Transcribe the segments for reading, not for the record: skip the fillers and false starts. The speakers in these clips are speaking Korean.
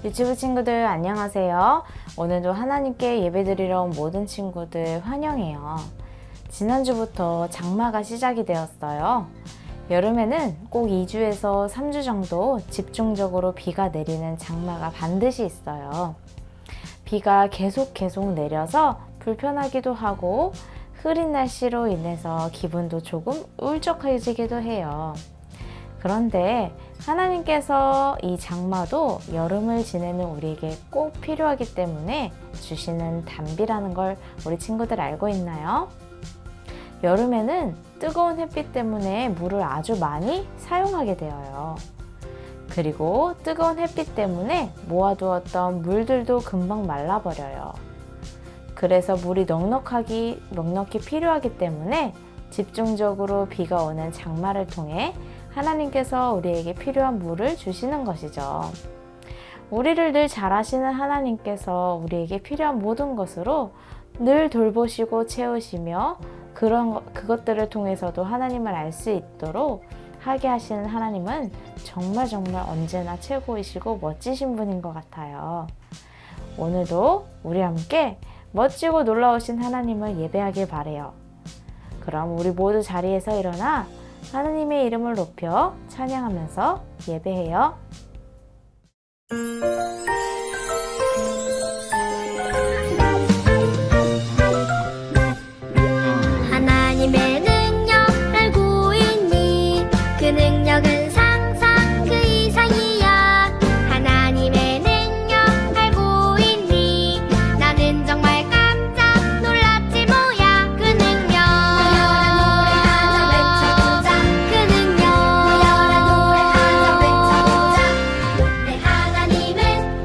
유튜브 친구들 안녕하세요. 오늘도 하나님께 예배드리러 온 모든 친구들 환영해요. 지난주부터 장마가 시작이 되었어요. 여름에는 꼭 2주에서 3주 정도 집중적으로 비가 내리는 장마가 반드시 있어요. 비가 계속 내려서 불편하기도 하고 흐린 날씨로 인해서 기분도 조금 울적해지기도 해요. 그런데 하나님께서 이 장마도 여름을 지내는 우리에게 꼭 필요하기 때문에 주시는 단비라는 걸 우리 친구들 알고 있나요? 여름에는 뜨거운 햇빛 때문에 물을 아주 많이 사용하게 되어요. 그리고 뜨거운 햇빛 때문에 모아두었던 물들도 금방 말라버려요. 그래서 물이 넉넉히 필요하기 때문에 집중적으로 비가 오는 장마를 통해 하나님께서 우리에게 필요한 물을 주시는 것이죠. 우리를 늘 잘 아시는 하나님께서 우리에게 필요한 모든 것으로 늘 돌보시고 채우시며 그것들을 통해서도 하나님을 알 수 있도록 하게 하시는 하나님은 정말 언제나 최고이시고 멋지신 분인 것 같아요. 오늘도 우리 함께 멋지고 놀라우신 하나님을 예배하길 바래요. 그럼 우리 모두 자리에서 일어나 하나님의 이름을 높여 찬양하면서 예배해요. 하나님의 능력 알고 있니? 그 능력은 상상 그 이상이야. 하나님의 능력 알고 있니? 나는 정말 깜짝 놀랐지 뭐야. 그 능력 그 능력 내 하나님은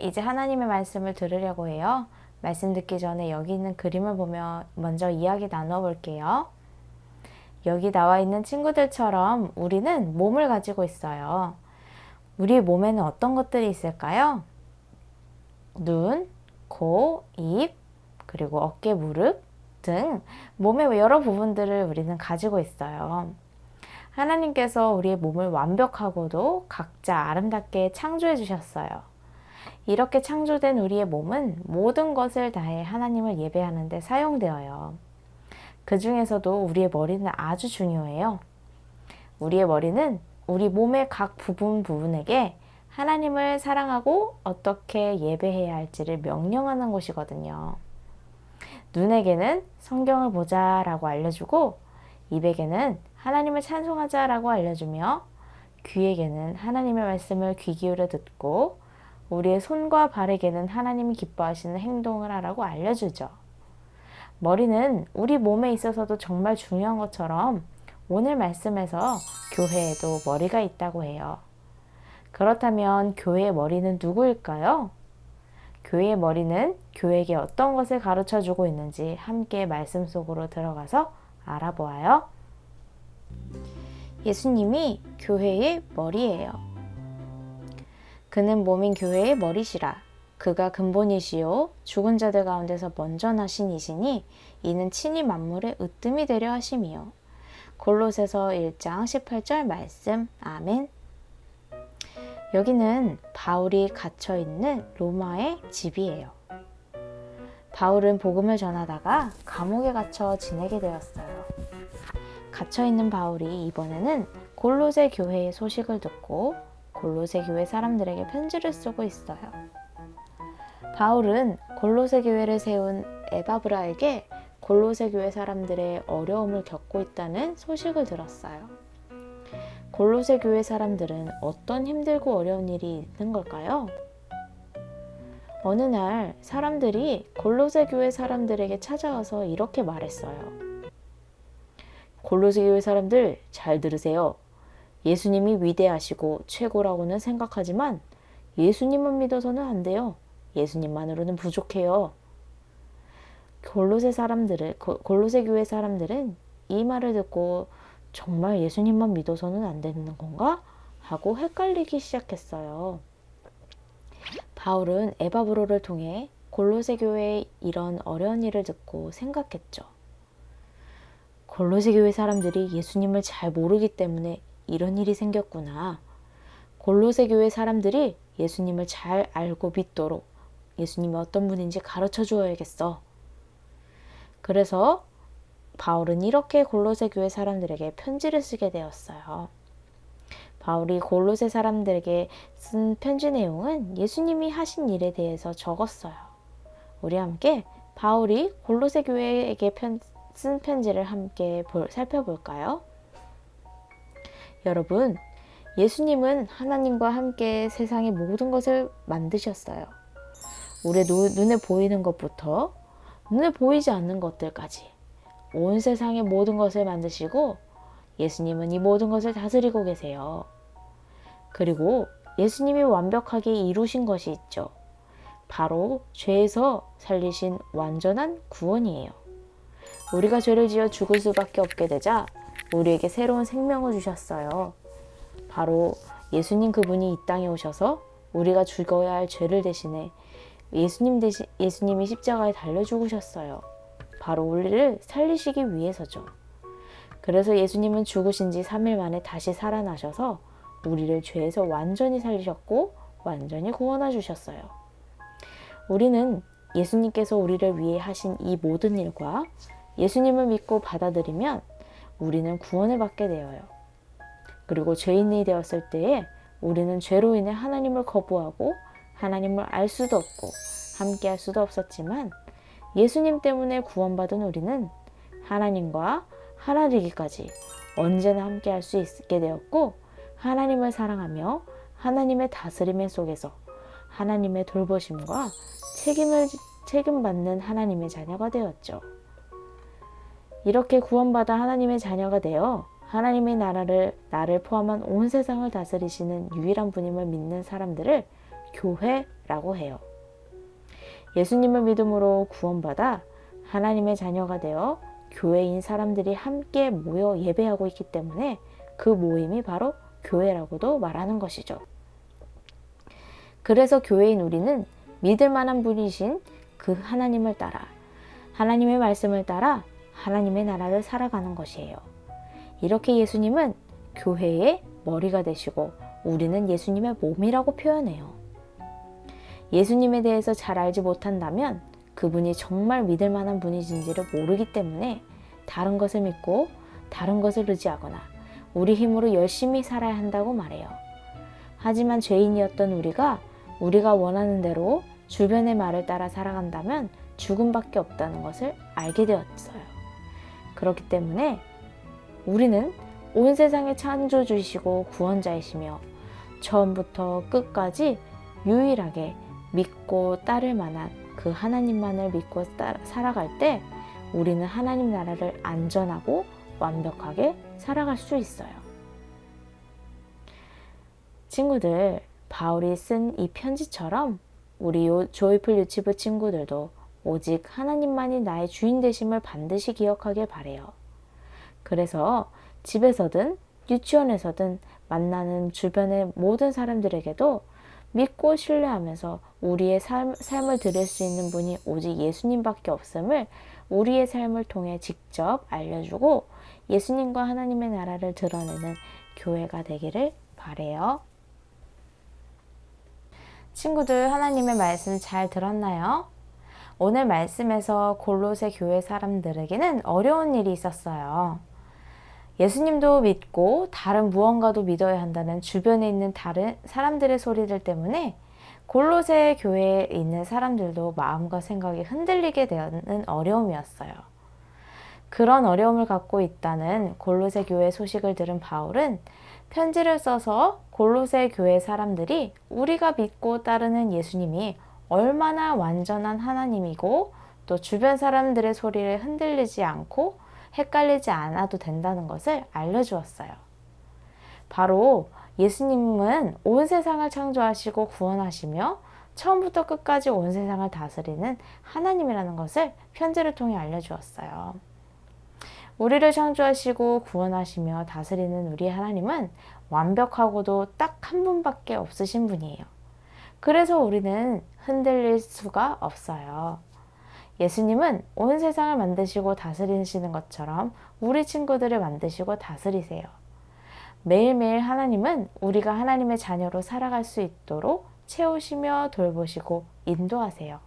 이제 하나님의 말씀을 들으려고 해요. 말씀 듣기 전에 여기 있는 그림을 보며 먼저 이야기 나눠 볼게요. 여기 나와 있는 친구들처럼 우리는 몸을 가지고 있어요. 우리 몸에는 어떤 것들이 있을까요? 눈, 코, 입, 그리고 어깨, 무릎 등 몸의 여러 부분들을 우리는 가지고 있어요. 하나님께서 우리의 몸을 완벽하고도 각자 아름답게 창조해 주셨어요. 이렇게 창조된 우리의 몸은 모든 것을 다해 하나님을 예배하는 데 사용되어요. 그 중에서도 우리의 머리는 아주 중요해요. 우리의 머리는 우리 몸의 각 부분에게 하나님을 사랑하고 어떻게 예배해야 할지를 명령하는 곳이거든요. 눈에게는 성경을 보자라고 알려주고, 입에게는 하나님을 찬송하자라고 알려주며, 귀에게는 하나님의 말씀을 귀 기울여 듣고, 우리의 손과 발에게는 하나님이 기뻐하시는 행동을 하라고 알려주죠. 머리는 우리 몸에 있어서도 정말 중요한 것처럼 오늘 말씀에서 교회에도 머리가 있다고 해요. 그렇다면 교회의 머리는 누구일까요? 교회의 머리는 교회에게 어떤 것을 가르쳐 주고 있는지 함께 말씀 속으로 들어가서 알아보아요. 예수님이 교회의 머리예요. 그는 몸인 교회의 머리시라. 그가 근본이시요 죽은 자들 가운데서 먼저 나신 이시니 이는 친히 만물의 으뜸이 되려 하심이요. 골로새서 1장 18절 말씀. 아멘. 여기는 바울이 갇혀있는 로마의 집이에요. 바울은 복음을 전하다가 감옥에 갇혀 지내게 되었어요. 갇혀있는 바울이 이번에는 골로새 교회의 소식을 듣고 골로새 교회 사람들에게 편지를 쓰고 있어요. 바울은 골로새 교회를 세운 에바브라에게 골로새 교회 사람들의 어려움을 겪고 있다는 소식을 들었어요. 골로새 교회 사람들은 어떤 힘들고 어려운 일이 있는 걸까요? 어느 날 사람들이 골로새 교회 사람들에게 찾아와서 이렇게 말했어요. 골로새 교회 사람들 잘 들으세요. 예수님이 위대하시고 최고라고는 생각하지만 예수님만 믿어서는 안 돼요. 예수님만으로는 부족해요. 골로새 교회 사람들은 이 말을 듣고 정말 예수님만 믿어서는 안 되는 건가? 하고 헷갈리기 시작했어요. 바울은 에바브로를 통해 골로새 교회의 이런 어려운 일을 듣고 생각했죠. 골로새 교회 사람들이 예수님을 잘 모르기 때문에 이런 일이 생겼구나. 골로새 교회 사람들이 예수님을 잘 알고 믿도록 예수님이 어떤 분인지 가르쳐 주어야겠어. 그래서 바울은 이렇게 골로새 교회 사람들에게 편지를 쓰게 되었어요. 바울이 골로새 사람들에게 쓴 편지 내용은 예수님이 하신 일에 대해서 적었어요. 우리 함께 바울이 골로새 교회에게 쓴 편지를 함께 살펴볼까요? 여러분, 예수님은 하나님과 함께 세상의 모든 것을 만드셨어요. 우리 눈에 보이는 것부터 눈에 보이지 않는 것들까지 온 세상의 모든 것을 만드시고 예수님은 이 모든 것을 다스리고 계세요. 그리고 예수님이 완벽하게 이루신 것이 있죠. 바로 죄에서 살리신 완전한 구원이에요. 우리가 죄를 지어 죽을 수밖에 없게 되자 우리에게 새로운 생명을 주셨어요. 바로 예수님 그분이 이 땅에 오셔서 우리가 죽어야 할 죄를 대신해 예수님이 십자가에 달려 죽으셨어요. 바로 우리를 살리시기 위해서죠. 그래서 예수님은 죽으신 지 3일 만에 다시 살아나셔서 우리를 죄에서 완전히 살리셨고 완전히 구원해 주셨어요. 우리는 예수님께서 우리를 위해 하신 이 모든 일과 예수님을 믿고 받아들이면 우리는 구원을 받게 되어요. 그리고 죄인이 되었을 때에 우리는 죄로 인해 하나님을 거부하고 하나님을 알 수도 없고 함께 할 수도 없었지만 예수님 때문에 구원받은 우리는 하나님과 하나 되기까지 언제나 함께 할 수 있게 되었고 하나님을 사랑하며 하나님의 다스림 속에서 하나님의 돌보심과 책임받는 하나님의 자녀가 되었죠. 이렇게 구원받아 하나님의 자녀가 되어 하나님의 나를 포함한 온 세상을 다스리시는 유일한 분임을 믿는 사람들을 교회라고 해요. 예수님을 믿음으로 구원받아 하나님의 자녀가 되어 교회인 사람들이 함께 모여 예배하고 있기 때문에 그 모임이 바로 교회라고도 말하는 것이죠. 그래서 교회인 우리는 믿을 만한 분이신 그 하나님을 따라, 하나님의 말씀을 따라 하나님의 나라를 살아가는 것이에요. 이렇게 예수님은 교회의 머리가 되시고 우리는 예수님의 몸이라고 표현해요. 예수님에 대해서 잘 알지 못한다면 그분이 정말 믿을 만한 분이신지를 모르기 때문에 다른 것을 믿고 다른 것을 의지하거나 우리 힘으로 열심히 살아야 한다고 말해요. 하지만 죄인이었던 우리가 원하는 대로 주변의 말을 따라 살아간다면 죽음밖에 없다는 것을 알게 되었어요. 그렇기 때문에 우리는 온 세상의 창조주이시고 구원자이시며 처음부터 끝까지 유일하게 믿고 따를 만한 그 하나님만을 믿고 살아갈 때 우리는 하나님 나라를 안전하고 완벽하게 살아갈 수 있어요. 친구들, 바울이 쓴 이 편지처럼 우리 조이풀 유치부 친구들도 오직 하나님만이 나의 주인 되심을 반드시 기억하길 바래요. 그래서 집에서든 유치원에서든 만나는 주변의 모든 사람들에게도 믿고 신뢰하면서 우리의 삶을 드릴 수 있는 분이 오직 예수님밖에 없음을 우리의 삶을 통해 직접 알려주고 예수님과 하나님의 나라를 드러내는 교회가 되기를 바래요. 친구들, 하나님의 말씀 잘 들었나요? 오늘 말씀에서 골로새 교회 사람들에게는 어려운 일이 있었어요. 예수님도 믿고 다른 무언가도 믿어야 한다는 주변에 있는 다른 사람들의 소리들 때문에 골로새 교회에 있는 사람들도 마음과 생각이 흔들리게 되는 어려움이었어요. 그런 어려움을 갖고 있다는 골로새 교회 소식을 들은 바울은 편지를 써서 골로새 교회 사람들이 우리가 믿고 따르는 예수님이 얼마나 완전한 하나님이고 또 주변 사람들의 소리를 흔들리지 않고 헷갈리지 않아도 된다는 것을 알려주었어요. 바로 예수님은 온 세상을 창조하시고 구원하시며 처음부터 끝까지 온 세상을 다스리는 하나님이라는 것을 편지를 통해 알려주었어요. 우리를 창조하시고 구원하시며 다스리는 우리 하나님은 완벽하고도 딱 한 분밖에 없으신 분이에요. 그래서 우리는 흔들릴 수가 없어요. 예수님은 온 세상을 만드시고 다스리시는 것처럼 우리 친구들을 만드시고 다스리세요. 매일매일 하나님은 우리가 하나님의 자녀로 살아갈 수 있도록 채우시며 돌보시고 인도하세요.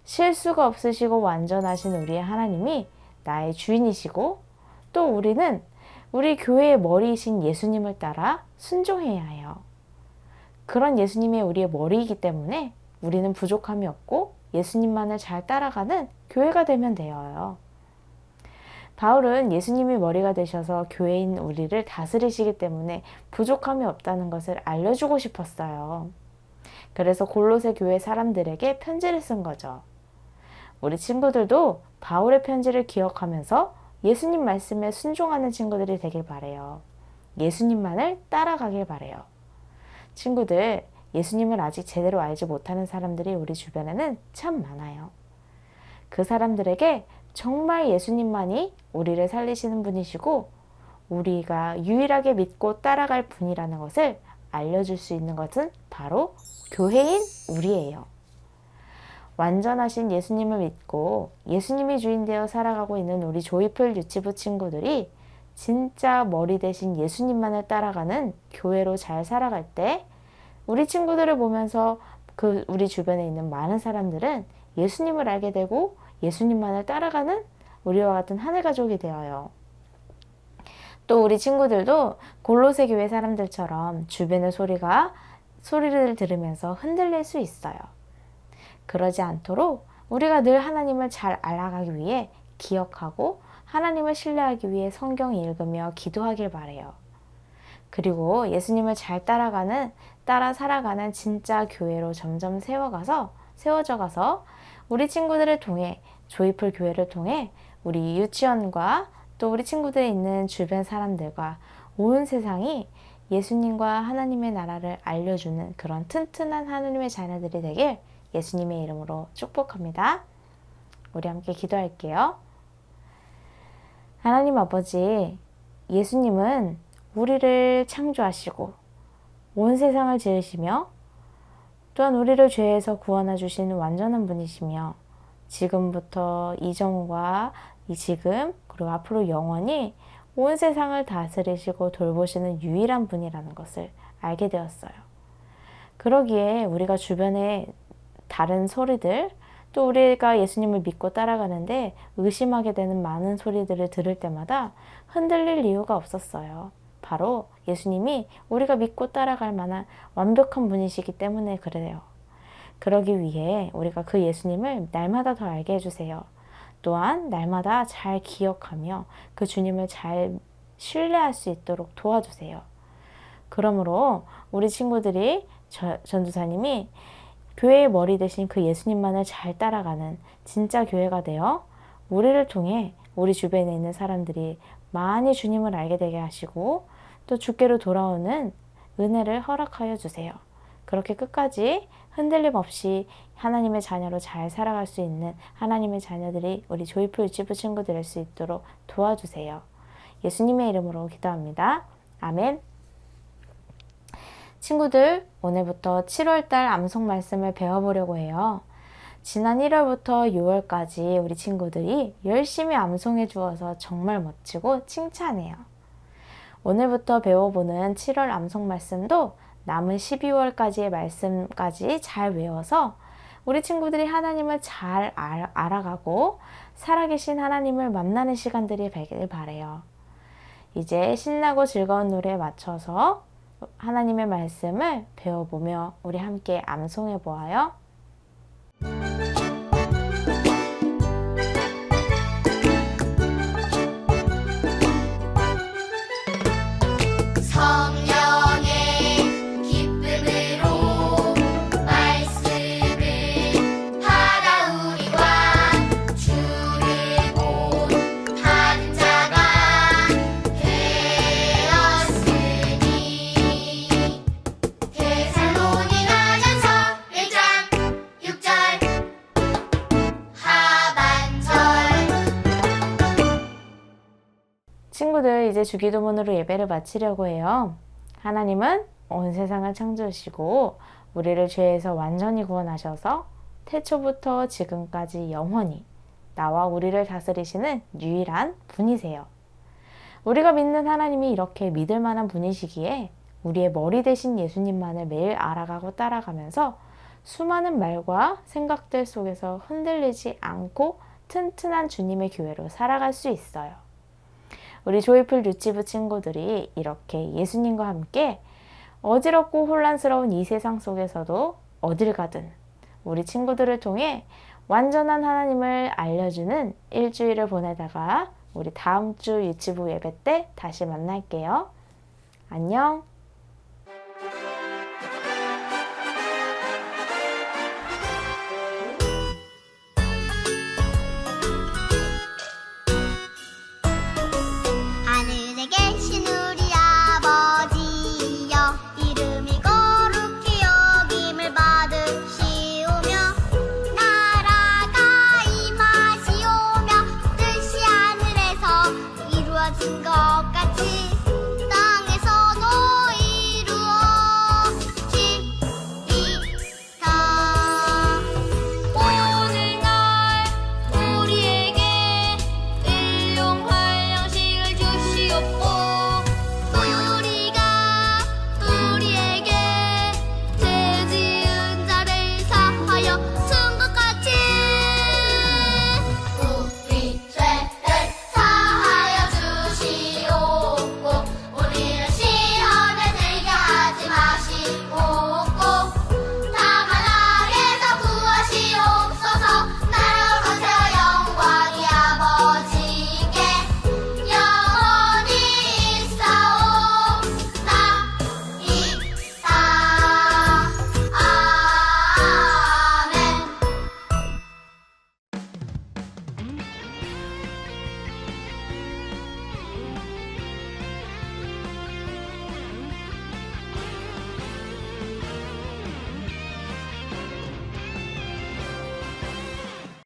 실수가 없으시고 완전하신 우리의 하나님이 나의 주인이시고 또 우리는 우리 교회의 머리이신 예수님을 따라 순종해야 해요. 그런 예수님이 우리의 머리이기 때문에 우리는 부족함이 없고 예수님만을 잘 따라가는 교회가 되면 돼요. 바울은 예수님이 머리가 되셔서 교회인 우리를 다스리시기 때문에 부족함이 없다는 것을 알려주고 싶었어요. 그래서 골로새 교회 사람들에게 편지를 쓴 거죠. 우리 친구들도 바울의 편지를 기억하면서 예수님 말씀에 순종하는 친구들이 되길 바래요. 예수님만을 따라가길 바래요. 친구들, 예수님을 아직 제대로 알지 못하는 사람들이 우리 주변에는 참 많아요. 그 사람들에게 정말 예수님만이 우리를 살리시는 분이시고 우리가 유일하게 믿고 따라갈 분이라는 것을 알려줄 수 있는 것은 바로 교회인 우리예요. 완전하신 예수님을 믿고 예수님이 주인 되어 살아가고 있는 우리 조이풀 유치부 친구들이 진짜 머리 대신 예수님만을 따라가는 교회로 잘 살아갈 때 우리 친구들을 보면서 우리 주변에 있는 많은 사람들은 예수님을 알게 되고 예수님만을 따라가는 우리와 같은 하늘가족이 되어요. 또 우리 친구들도 골로새 교회 사람들처럼 주변의 소리를 들으면서 흔들릴 수 있어요. 그러지 않도록 우리가 늘 하나님을 잘 알아가기 위해 기억하고 하나님을 신뢰하기 위해 성경 읽으며 기도하길 바래요. 그리고 예수님을 잘 따라 살아가는 진짜 교회로 점점 세워져 가서 우리 친구들을 통해 조이풀 교회를 통해 우리 유치원과 또 우리 친구들이 있는 주변 사람들과 온 세상이 예수님과 하나님의 나라를 알려주는 그런 튼튼한 하나님의 자녀들이 되길 예수님의 이름으로 축복합니다. 우리 함께 기도할게요. 하나님 아버지, 예수님은 우리를 창조하시고 온 세상을 지으시며 또한 우리를 죄에서 구원해 주시는 완전한 분이시며 지금부터 이전과 이 지금 그리고 앞으로 영원히 온 세상을 다스리시고 돌보시는 유일한 분이라는 것을 알게 되었어요. 그러기에 우리가 주변에 다른 소리들 또 우리가 예수님을 믿고 따라가는데 의심하게 되는 많은 소리들을 들을 때마다 흔들릴 이유가 없었어요. 바로 예수님이 우리가 믿고 따라갈 만한 완벽한 분이시기 때문에 그래요. 그러기 위해 우리가 그 예수님을 날마다 더 알게 해주세요. 또한 날마다 잘 기억하며 그 주님을 잘 신뢰할 수 있도록 도와주세요. 그러므로 우리 친구들이 전도사님이 교회의 머리 대신 그 예수님만을 잘 따라가는 진짜 교회가 되어 우리를 통해 우리 주변에 있는 사람들이 많이 주님을 알게 되게 하시고 또 주께로 돌아오는 은혜를 허락하여 주세요. 그렇게 끝까지 흔들림 없이 하나님의 자녀로 잘 살아갈 수 있는 하나님의 자녀들이 우리 조이풀 유치부 친구들 될 수 있도록 도와주세요. 예수님의 이름으로 기도합니다. 아멘. 친구들, 오늘부터 7월달 암송 말씀을 배워보려고 해요. 지난 1월부터 6월까지 우리 친구들이 열심히 암송해 주어서 정말 멋지고 칭찬해요. 오늘부터 배워보는 7월 암송 말씀도 남은 12월까지의 말씀까지 잘 외워서 우리 친구들이 하나님을 잘 알아가고 살아계신 하나님을 만나는 시간들이 되길 바래요. 이제 신나고 즐거운 노래에 맞춰서 하나님의 말씀을 배워보며 우리 함께 암송해 보아요. 성령의 기쁨으로 말씀을 받아우리와 주를 본하는 자가 되었으니. 데살로니가전서 1장 6절 하반절. 친구들, 이제 주기도문으로 예배를 마치려고 해요. 하나님은 온 세상을 창조하시고 우리를 죄에서 완전히 구원하셔서 태초부터 지금까지 영원히 나와 우리를 다스리시는 유일한 분이세요. 우리가 믿는 하나님이 이렇게 믿을 만한 분이시기에 우리의 머리 대신 예수님만을 매일 알아가고 따라가면서 수많은 말과 생각들 속에서 흔들리지 않고 튼튼한 주님의 교회로 살아갈 수 있어요. 우리 조이풀 유치부 친구들이 이렇게 예수님과 함께 어지럽고 혼란스러운 이 세상 속에서도 어딜 가든 우리 친구들을 통해 완전한 하나님을 알려주는 일주일을 보내다가 우리 다음 주 유치부 예배 때 다시 만날게요. 안녕.